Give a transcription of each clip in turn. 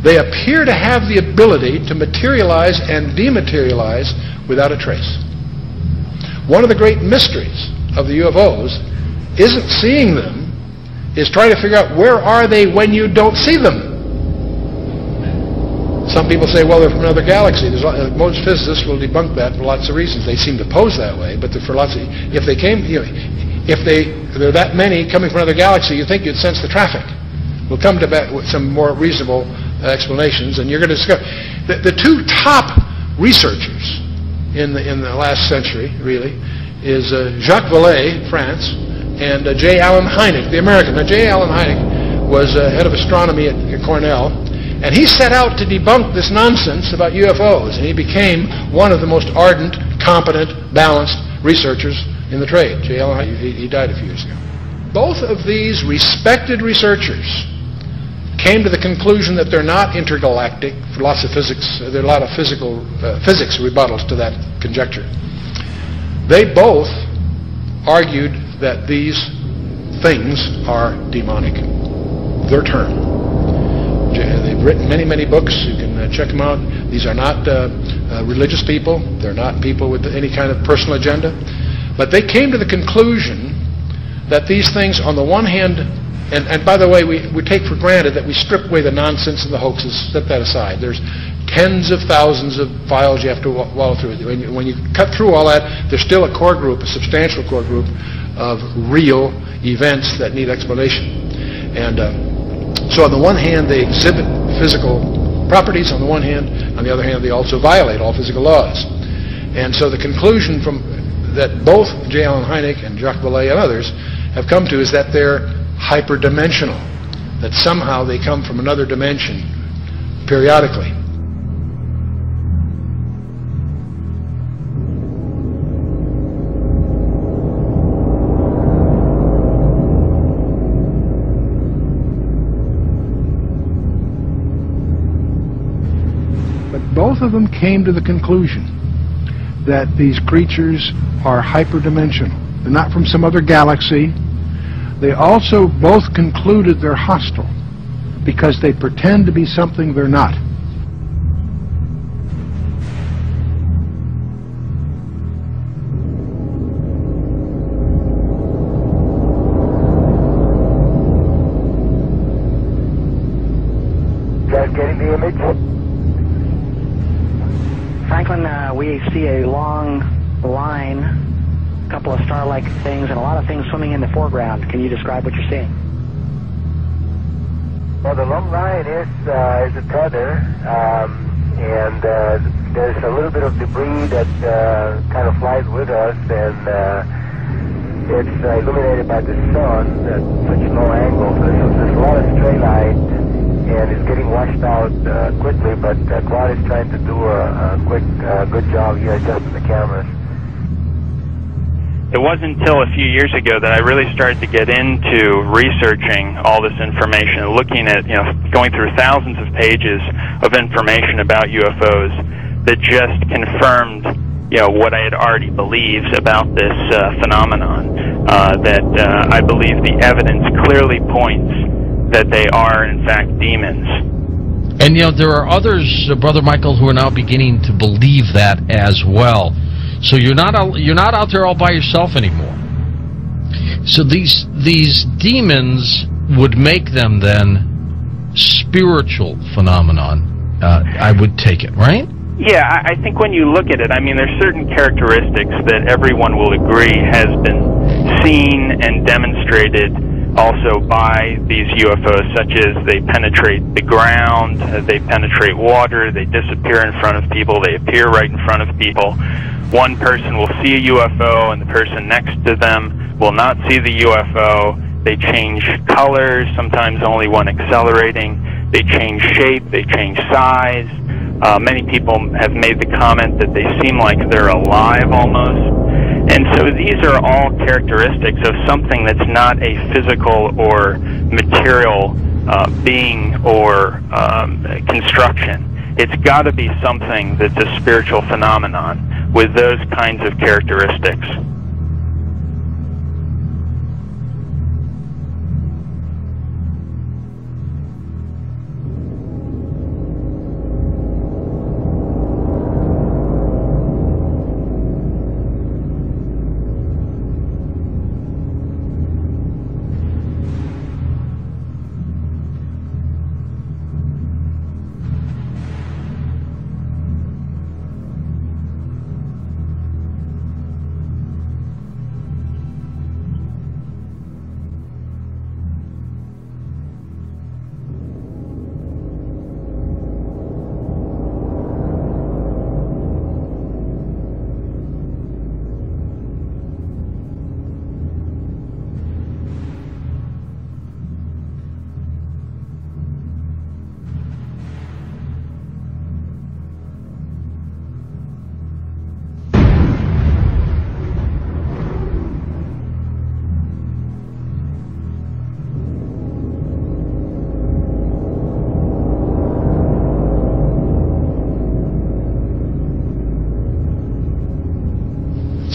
They appear to have the ability to materialize and dematerialize without a trace. One of the great mysteries of the UFOs isn't seeing them, is trying to figure out where are they when you don't see them. Some people say, well, they're from another galaxy. Most physicists will debunk that for lots of reasons. They seem to pose that way, but for lots of, if they came, if there are that many coming from another galaxy, you think you'd sense the traffic. We'll come to that with some more reasonable explanations, and you're going to discover the two top researchers in the last century, really, is Jacques Vallée, France, and J. Allen Hynek, the American. Now, J. Allen Hynek was head of astronomy at Cornell, and he set out to debunk this nonsense about UFOs, and he became one of the most ardent, competent, balanced researchers in the trade. J. Allen Hynek, he died a few years ago. Both of these respected researchers came to the conclusion that they're not intergalactic for lots of physics. There are a lot of physics rebuttals to that conjecture. They both argued that these things are demonic. Their term. They've written many, many books. You can check them out. These are not religious people. They're not people with any kind of personal agenda. But they came to the conclusion that these things, on the one hand, and by the way, we take for granted that we strip away the nonsense and the hoaxes, set that aside. There's tens of thousands of files you have to wallow through. When you cut through all that, there's still a core group, a substantial core group of real events that need explanation. And so on the one hand, they exhibit physical properties on the one hand. On the other hand, they also violate all physical laws. And so the conclusion that both J. Allen Hynek and Jacques Vallée and others have come to is that they're hyperdimensional, that somehow they come from another dimension periodically. But both of them came to the conclusion that these creatures are hyperdimensional. They're not from some other galaxy. They also both concluded they're hostile because they pretend to be something they're not. Just getting the image? Franklin, we see a long line, a couple of star-like things, and a lot of things swimming in the foreground. Can you describe what you're seeing? Well, the long line is a tether, and there's a little bit of debris that kind of flies with us, and it's illuminated by the sun at such low angle. So there's a lot of stray light, and it's getting washed out quickly, but Claude is trying to do a quick, good job here adjusting the cameras. It wasn't until a few years ago that I really started to get into researching all this information, looking at, going through thousands of pages of information about UFOs that just confirmed, what I had already believed about this phenomenon. That I believe the evidence clearly points that they are, in fact, demons. And, there are others, Brother Michael, who are now beginning to believe that as well. So you're not out there all by yourself anymore. So these demons would make them then spiritual phenomenon. I would take it, right? Yeah, I think when you look at it, there's certain characteristics that everyone will agree has been seen and demonstrated also by these UFOs, such as they penetrate the ground, they penetrate water, they disappear in front of people, they appear right in front of people. One person will see a UFO and the person next to them will not see the UFO. They change colors, sometimes only one accelerating. They change shape, they change size. Many people have made the comment that they seem like they're alive almost. And so these are all characteristics of something that's not a physical or material being or construction. It's got to be something that's a spiritual phenomenon with those kinds of characteristics.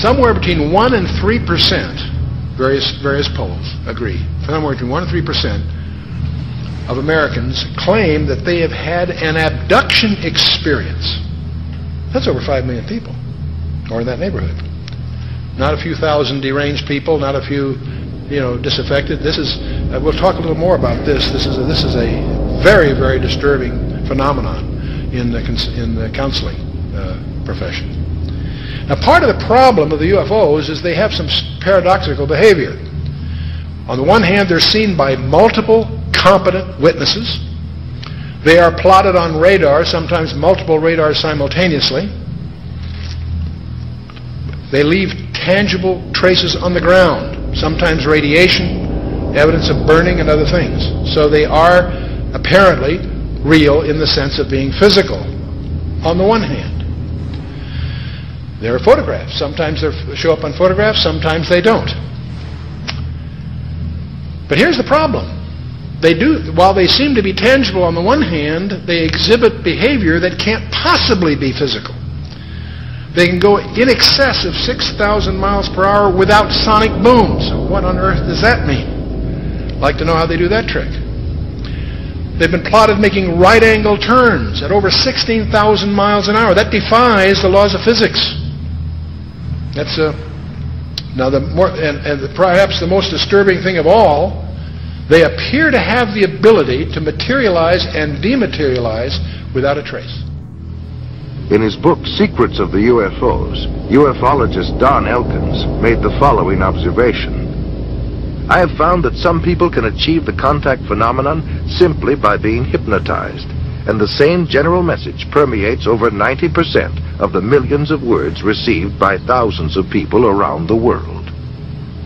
somewhere between 1 and 3%, various polls agree, somewhere between 1 and 3% of Americans claim that they have had an abduction experience. That's over 5 million people, or in that neighborhood. Not a few thousand deranged people, not a few, disaffected. This is, we'll talk a little more about this. This is a very, very disturbing phenomenon in the counseling profession. Now, part of the problem of the UFOs is they have some paradoxical behavior. On the one hand, they're seen by multiple competent witnesses. They are plotted on radar, sometimes multiple radars simultaneously. They leave tangible traces on the ground, sometimes radiation, evidence of burning, and other things. So they are apparently real in the sense of being physical, on the one hand. There are photographs. Sometimes they show up on photographs, sometimes they don't. But here's the problem. While they seem to be tangible on the one hand, they exhibit behavior that can't possibly be physical. They can go in excess of 6,000 miles per hour without sonic booms. What on earth does that mean? I'd like to know how they do that trick. They've been plotted making right-angle turns at over 16,000 miles an hour. That defies the laws of physics. That's now perhaps the most disturbing thing of all. They appear to have the ability to materialize and dematerialize without a trace. In his book, Secrets of the UFOs, ufologist Don Elkins made the following observation. I have found that some people can achieve the contact phenomenon simply by being hypnotized, and the same general message permeates over 90% of the millions of words received by thousands of people around the world.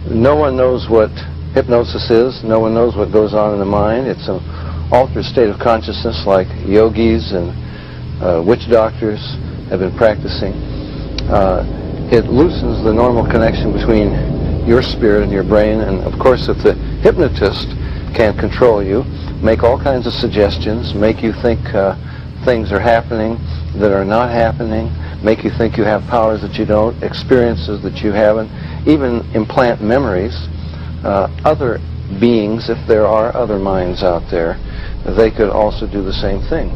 No one knows what hypnosis is. No one knows what goes on in the mind. It's an altered state of consciousness like yogis and witch doctors have been practicing. It loosens the normal connection between your spirit and your brain, and of course if the hypnotist can control you, make all kinds of suggestions, make you think things are happening that are not happening, make you think you have powers that you don't, experiences that you haven't, even implant memories. Other beings, if there are other minds out there, they could also do the same thing.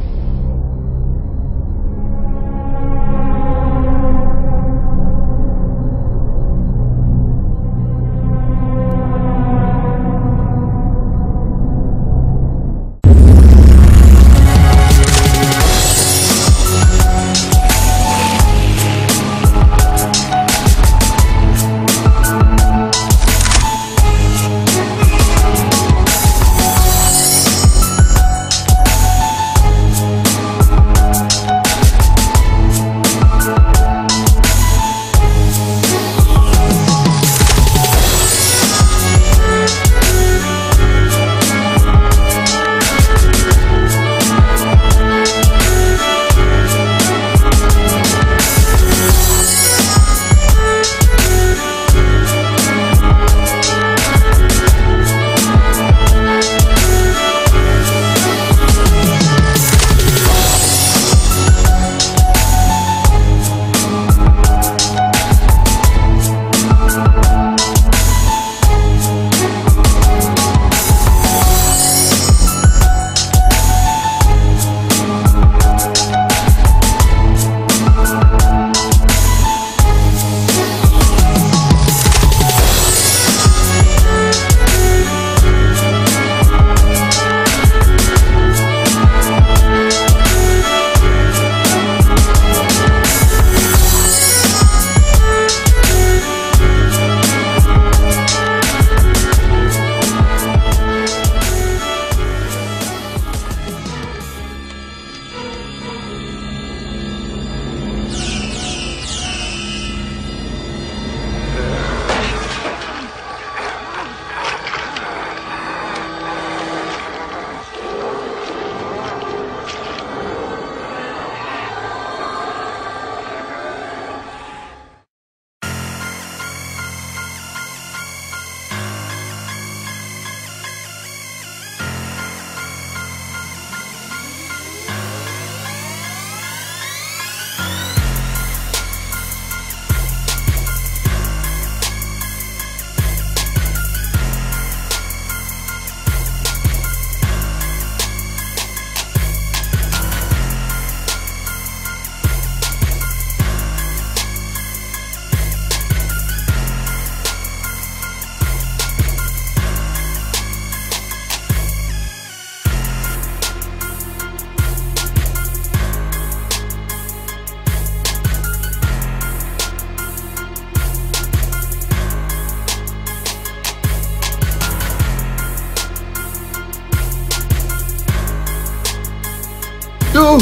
You,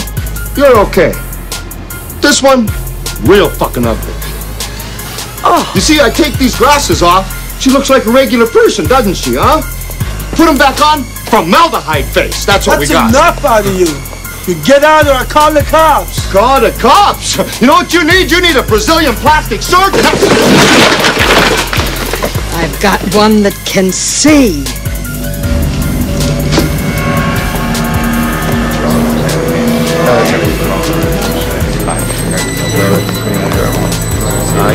you're okay. This one, real fucking ugly. Oh. You see, I take these glasses off, she looks like a regular person, doesn't she, huh? Put them back on, formaldehyde face. That's what we got. That's enough out of you. You get out or I call the cops. Call the cops? You know what you need? You need a Brazilian plastic surgeon. I've got one that can see.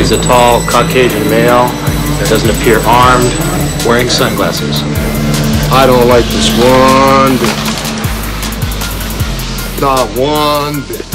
He's a tall Caucasian male that doesn't appear armed, wearing sunglasses. I don't like this one bit. Not one bit.